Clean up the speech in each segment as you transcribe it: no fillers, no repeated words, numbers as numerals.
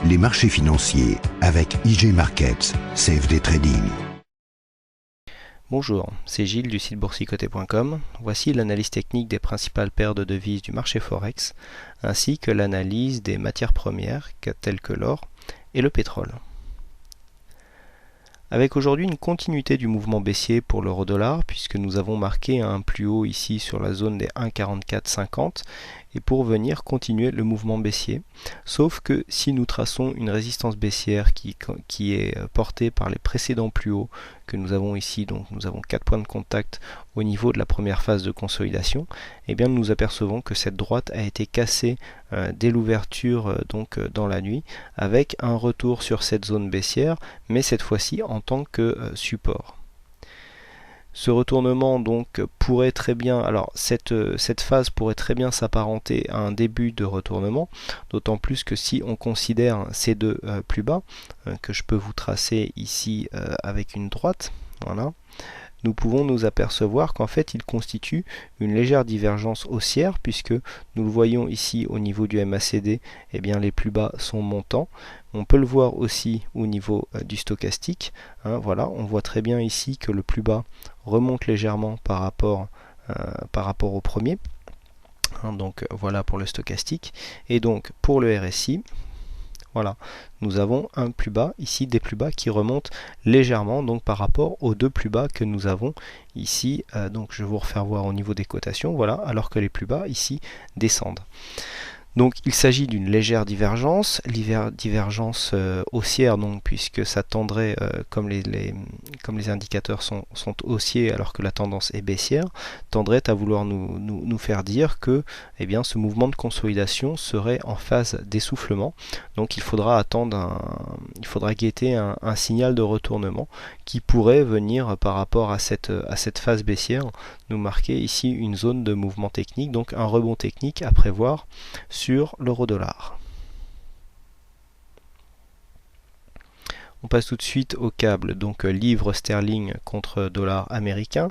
Les marchés financiers avec IG Markets, CFD Trading. Bonjour, c'est Gilles du site boursicoté.com. Voici l'analyse technique des principales paires de devises du marché Forex, ainsi que l'analyse des matières premières telles que l'or et le pétrole. Avec aujourd'hui une continuité du mouvement baissier pour l'euro-dollar, puisque nous avons marqué un plus haut ici sur la zone des 1,4450 et pour venir continuer le mouvement baissier. Sauf que si nous traçons une résistance baissière qui est portée par les précédents plus hauts que nous avons ici, donc nous avons 4 points de contact au niveau de la première phase de consolidation, et bien nous apercevons que cette droite a été cassée dès l'ouverture dans la nuit, avec un retour sur cette zone baissière, mais cette fois-ci en tant que support. Ce retournement donc pourrait très bien, alors cette phase pourrait très bien s'apparenter à un début de retournement, d'autant plus que si on considère ces deux plus bas, que je peux vous tracer ici avec une droite, voilà, nous pouvons nous apercevoir qu'en fait il constitue une légère divergence haussière, puisque nous le voyons ici au niveau du MACD, eh bien les plus bas sont montants. On peut le voir aussi au niveau du stochastique. Voilà, on voit très bien ici que le plus bas remonte légèrement par rapport au premier. Donc voilà pour le stochastique. Et donc pour le RSI, voilà, nous avons un plus bas, ici des plus bas qui remontent légèrement donc par rapport aux deux plus bas que nous avons ici. Donc je vais vous refaire voir au niveau des cotations, voilà, alors que les plus bas ici descendent. Donc il s'agit d'une légère divergence, divergence haussière, donc, puisque ça tendrait, comme les indicateurs sont haussiers alors que la tendance est baissière, tendrait à vouloir nous faire dire que eh bien, ce mouvement de consolidation serait en phase d'essoufflement. Donc il faudra guetter un signal de retournement qui pourrait venir par rapport à cette phase baissière, nous marquer ici une zone de mouvement technique, donc un rebond technique à prévoir sur l'euro-dollar. On passe tout de suite au câble, donc livre sterling contre dollar américain,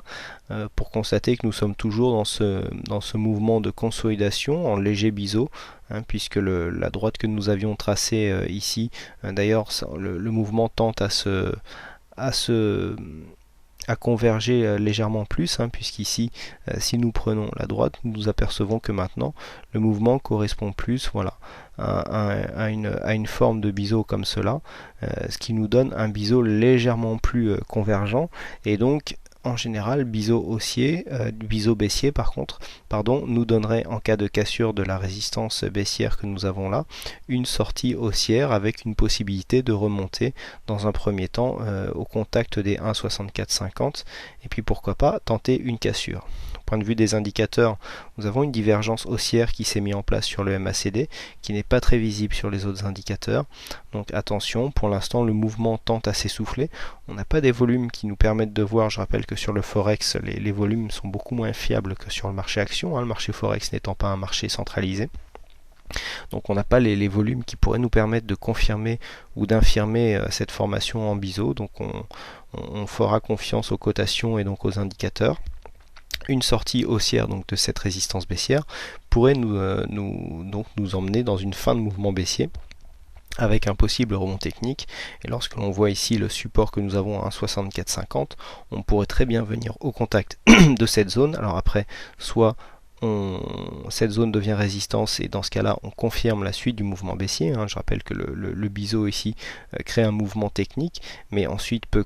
pour constater que nous sommes toujours dans ce mouvement de consolidation en léger biseau, puisque la droite que nous avions tracée ici, d'ailleurs le mouvement tente à converger légèrement plus, puisqu'ici, si nous prenons la droite, nous apercevons que maintenant, le mouvement correspond plus, voilà, à une forme de biseau comme cela, ce qui nous donne un biseau légèrement plus convergent, et donc, en général, biseau baissier nous donnerait en cas de cassure de la résistance baissière que nous avons là, une sortie haussière avec une possibilité de remonter dans un premier temps au contact des 1,6450 et puis pourquoi pas tenter une cassure. Au point de vue des indicateurs, nous avons une divergence haussière qui s'est mise en place sur le MACD qui n'est pas très visible sur les autres indicateurs. Donc attention, pour l'instant le mouvement tente à s'essouffler. On n'a pas des volumes qui nous permettent de voir, je rappelle que sur le Forex, les volumes sont beaucoup moins fiables que sur le marché action, le marché Forex n'étant pas un marché centralisé. Donc on n'a pas les volumes qui pourraient nous permettre de confirmer ou d'infirmer cette formation en biseau. Donc on fera confiance aux cotations et donc aux indicateurs. Une sortie haussière donc de cette résistance baissière pourrait nous emmener dans une fin de mouvement baissier avec un possible rebond technique, et lorsque l'on voit ici le support que nous avons à 1,6450, on pourrait très bien venir au contact de cette zone. Alors après, soit cette zone devient résistance et dans ce cas-là on confirme la suite du mouvement baissier. Je rappelle que le biseau ici crée un mouvement technique, mais ensuite peut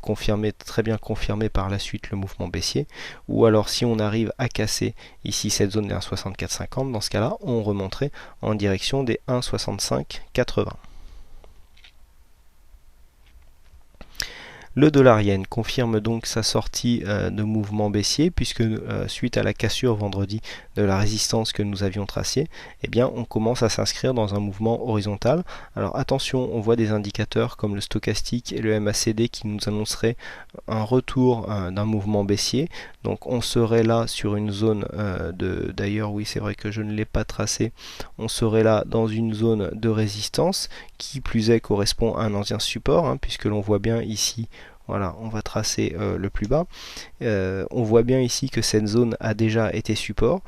très bien confirmer par la suite le mouvement baissier. Ou alors si on arrive à casser ici cette zone des 1,6450, dans ce cas-là on remonterait en direction des 1,6580. Le dollar yen confirme donc sa sortie de mouvement baissier, puisque suite à la cassure vendredi de la résistance que nous avions tracée, eh bien on commence à s'inscrire dans un mouvement horizontal. Alors attention, on voit des indicateurs comme le stochastique et le MACD qui nous annonceraient un retour d'un mouvement baissier. Donc on serait là sur une zone d'ailleurs oui c'est vrai que je ne l'ai pas tracé, on serait là dans une zone de résistance qui plus est correspond à un ancien support, puisque l'on voit bien ici. Voilà, on va tracer le plus bas. On voit bien ici que cette zone a déjà été support.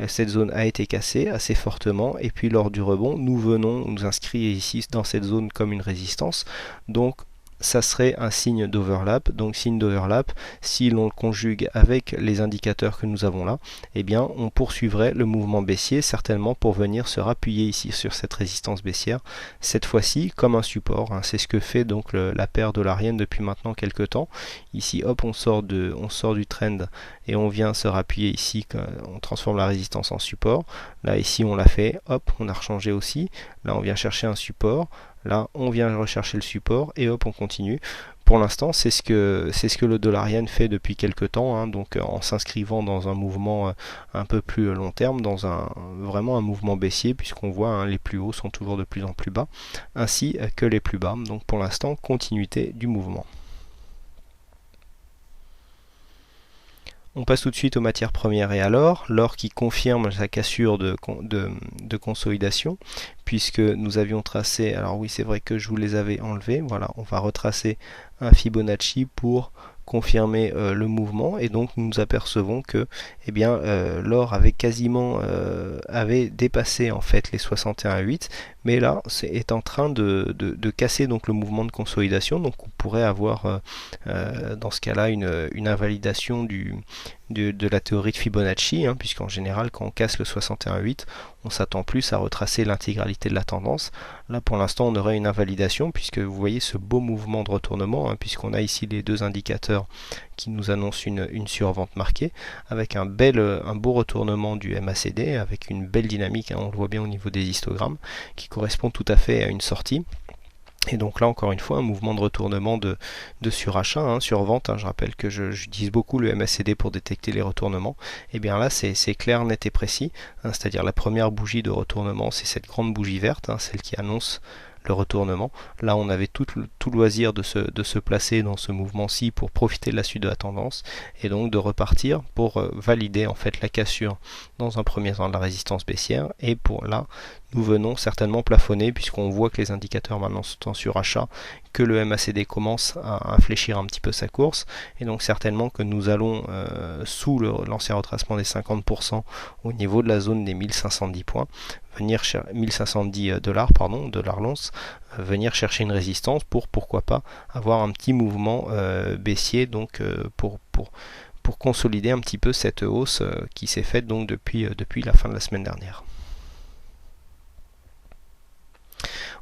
cette zone a été cassée assez fortement, et puis lors du rebond, nous venons nous inscrire ici dans cette zone comme une résistance. Donc ça serait un signe d'overlap. Donc signe d'overlap, si l'on le conjugue avec les indicateurs que nous avons là, eh bien on poursuivrait le mouvement baissier certainement pour venir se rappuyer ici sur cette résistance baissière, cette fois-ci comme un support. C'est ce que fait donc la paire dollarienne depuis maintenant quelques temps. Ici hop, on sort du trend et on vient se rappuyer ici, on transforme la résistance en support. Là ici on l'a fait, hop, on a rechangé aussi. Là on vient chercher un support. Là, on vient rechercher le support et hop, on continue. Pour l'instant, c'est ce que le dollar yen fait depuis quelques temps, donc en s'inscrivant dans un mouvement un peu plus long terme, dans vraiment un mouvement baissier, puisqu'on voit les plus hauts sont toujours de plus en plus bas, ainsi que les plus bas. Donc pour l'instant, continuité du mouvement. On passe tout de suite aux matières premières et à l'or. L'or qui confirme sa cassure de consolidation, puisque nous avions tracé, alors oui c'est vrai que je vous les avais enlevés, voilà, on va retracer un Fibonacci pour confirmer le mouvement, et donc nous apercevons que l'or avait quasiment avait dépassé en fait les 61,8, mais là est en train de casser donc le mouvement de consolidation. Donc on pourrait avoir dans ce cas là une invalidation de la théorie de Fibonacci, puisqu'en général quand on casse le 61,8 on s'attend plus à retracer l'intégralité de la tendance. Là pour l'instant on aurait une invalidation, puisque vous voyez ce beau mouvement de retournement, puisqu'on a ici les deux indicateurs qui nous annoncent une survente marquée, avec un beau retournement du MACD, avec une belle dynamique, on le voit bien au niveau des histogrammes, qui correspond tout à fait à une sortie. Et donc là encore une fois un mouvement de retournement de surachat, survente. Je rappelle que j'utilise beaucoup le MACD pour détecter les retournements. Et bien là c'est clair, net et précis, c'est-à-dire la première bougie de retournement, c'est cette grande bougie verte, celle qui annonce le retournement. Là on avait tout loisir de se placer dans ce mouvement-ci pour profiter de la suite de la tendance, et donc de repartir pour valider en fait la cassure dans un premier temps de la résistance baissière. Et pour là nous venons certainement plafonner, puisqu'on voit que les indicateurs maintenant sont en surachat, que le MACD commence à infléchir un petit peu sa course, et donc certainement que nous allons sous l'ancien retracement des 50% au niveau de la zone des 1510 points, venir 1510 dollars l'once, venir chercher une résistance pour pourquoi pas avoir un petit mouvement baissier, donc pour consolider un petit peu cette hausse qui s'est faite donc depuis la fin de la semaine dernière.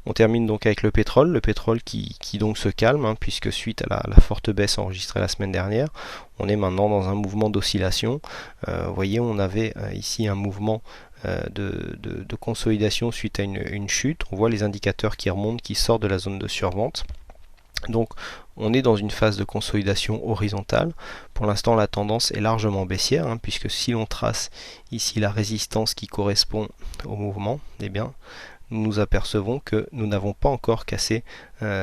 On termine donc avec le pétrole qui donc se calme, puisque suite à la forte baisse enregistrée la semaine dernière, on est maintenant dans un mouvement d'oscillation. Vous voyez, on avait ici un mouvement de consolidation suite à une chute. On voit les indicateurs qui remontent, qui sortent de la zone de survente. Donc on est dans une phase de consolidation horizontale. Pour l'instant la tendance est largement baissière, puisque si l'on trace ici la résistance qui correspond au mouvement, eh bien nous apercevons que nous n'avons pas encore cassé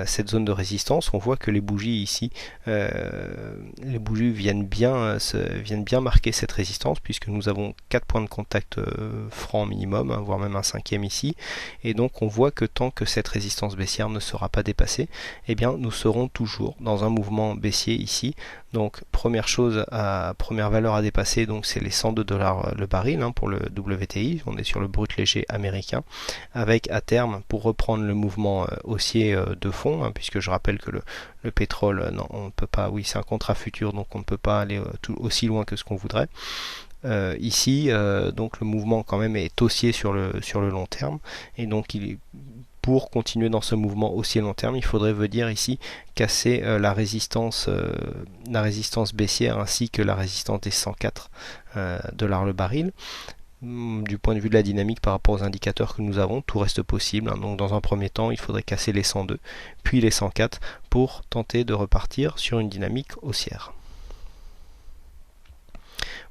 cette zone de résistance. On voit que les bougies ici, les bougies viennent bien marquer cette résistance, puisque nous avons 4 points de contact francs minimum, voire même un cinquième ici, et donc on voit que tant que cette résistance baissière ne sera pas dépassée, eh bien nous serons toujours dans un mouvement baissier ici. Donc première valeur à dépasser, donc c'est les 102 $ le baril pour le WTI. On est sur le brut léger américain, avec à terme, pour reprendre le mouvement haussier de fond, puisque je rappelle que le pétrole, non, on ne peut pas, oui c'est un contrat futur, donc on ne peut pas aller aussi loin que ce qu'on voudrait. Ici, donc le mouvement quand même est haussier sur le long terme, et donc pour continuer dans ce mouvement haussier long terme, il faudrait venir ici casser la résistance baissière, ainsi que la résistance des 104 $ le baril. Du point de vue de la dynamique par rapport aux indicateurs que nous avons, tout reste possible. Donc dans un premier temps, il faudrait casser les 102, puis les 104 pour tenter de repartir sur une dynamique haussière.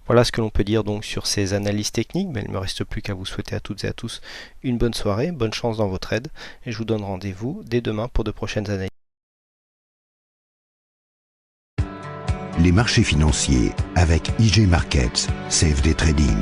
Voilà ce que l'on peut dire donc sur ces analyses techniques, mais il ne me reste plus qu'à vous souhaiter à toutes et à tous une bonne soirée, bonne chance dans vos trades, et je vous donne rendez-vous dès demain pour de prochaines analyses. Les marchés financiers avec IG Markets, CFD Trading.